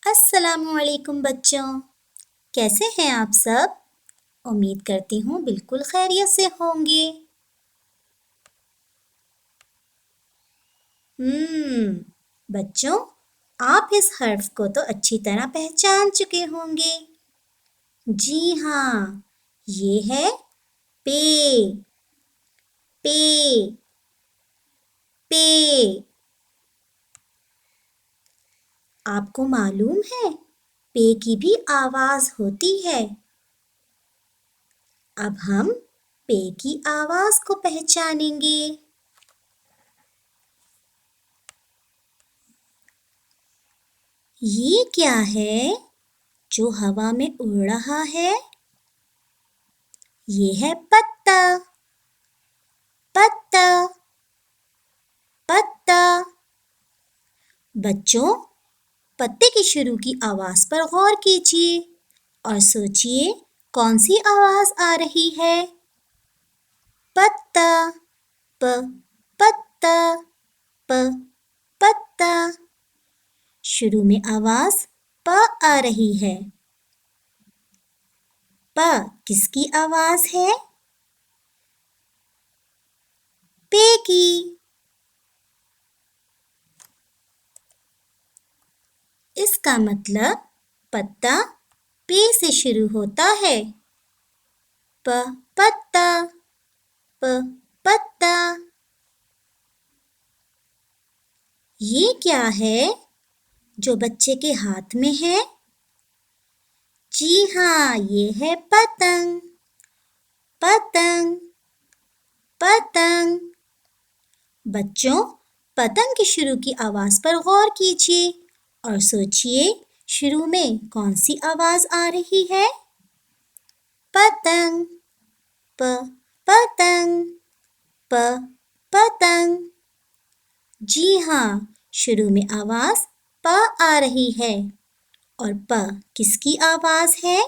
السلام علیکم بچوں، کیسے ہیں آپ سب؟ امید کرتی ہوں بالکل خیریت سے ہوں گے۔ بچوں، آپ اس حرف کو تو اچھی طرح پہچان چکے ہوں گے۔ جی ہاں، یہ ہے پے۔ پے پے آپ کو معلوم ہے پے کی بھی آواز ہوتی ہے۔ اب ہم پے کی آواز کو پہچانیں گے۔ یہ کیا ہے جو ہوا میں اڑ رہا ہے؟ یہ ہے پتا۔ پتا پتا بچوں، پتے کی شروع کی آواز پر غور کیجیے اور سوچیے کون سی آواز آ رہی ہے؟ پتا، پ پتا، پ پتا۔ شروع میں آواز پ آ رہی ہے۔ پ کس کی آواز ہے؟ پے کی۔ اس کا مطلب پتا پے سے شروع ہوتا ہے۔ پ پتا، پ پتا۔ یہ کیا ہے جو بچے کے ہاتھ میں ہے؟ جی ہاں، یہ ہے پتنگ۔ پتنگ پتنگ بچوں، پتنگ کی شروع کی آواز پر غور کیجیے اور سوچیے شروع میں کون سی آواز آ رہی ہے؟ پتنگ، پ پتنگ، پ پتنگ۔ جی ہاں، شروع میں آواز پ آ رہی ہے اور پ کس کی آواز ہے؟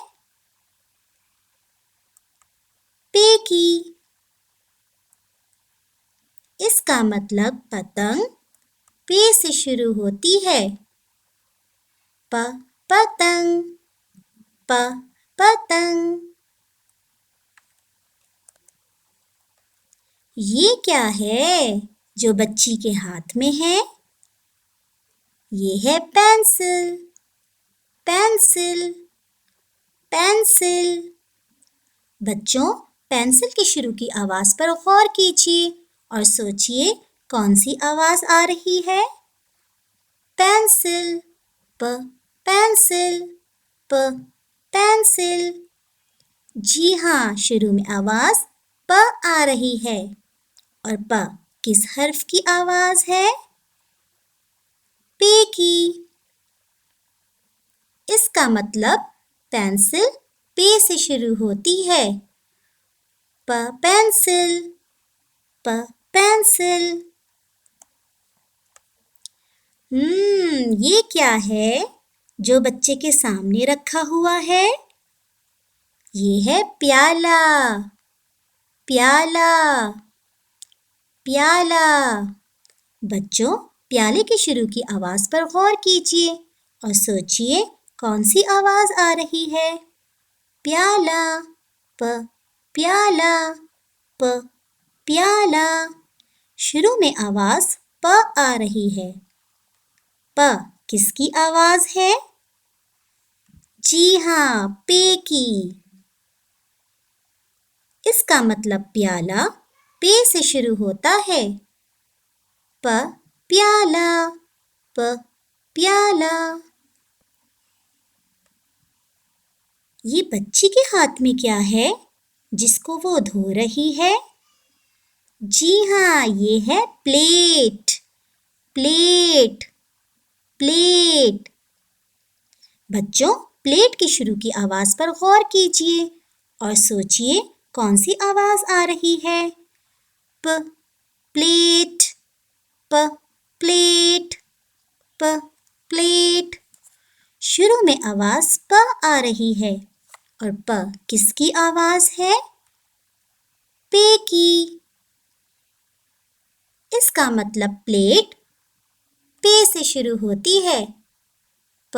پے کی۔ اس کا مطلب پتنگ پے سے شروع ہوتی ہے۔ پ پتنگ، پ پتنگ۔ یہ کیا ہے جو بچی کے ہاتھ میں ہے؟ یہ ہے پینسل۔ پینسل پینسل بچوں، پینسل کی شروع کی آواز پر غور کیجیے اور سوچیے کون سی آواز آ رہی ہے؟ پینسل، پ پینسل، پ پینسل۔ جی ہاں، شروع میں آواز پ آ رہی ہے اور پ کس حرف کی آواز ہے؟ پے کی۔ اس کا مطلب پینسل پے سے شروع ہوتی ہے۔ پ پینسل، پ پینسل۔ یہ کیا ہے جو بچے کے سامنے رکھا ہوا ہے؟ یہ ہے پیالہ۔ پیالہ پیالہ بچوں، پیالے کی شروع کی آواز پر غور کیجیے اور سوچیے کون سی آواز آ رہی ہے؟ پیالہ، پ پیالہ، پ پیالہ۔ شروع میں آواز پ آ رہی ہے۔ پ کس کی آواز ہے؟ جی ہاں، پے کی۔ اس کا مطلب پیالہ پے سے شروع ہوتا ہے۔ پ پیالہ، پ پیالہ۔ یہ بچی کے ہاتھ میں کیا ہے جس کو وہ دھو رہی ہے؟ جی ہاں، یہ ہے پلیٹ۔ پلیٹ پلیٹ بچوں، پلیٹ کی شروع کی آواز پر غور کیجیے اور سوچیے کون سی آواز آ رہی ہے؟ پ پلیٹ، پ پلیٹ، پ پلیٹ۔ شروع میں آواز پ آ رہی ہے اور پ کس کی آواز ہے؟ پے کی۔ اس کا مطلب پلیٹ پے سے شروع ہوتی ہے۔ پ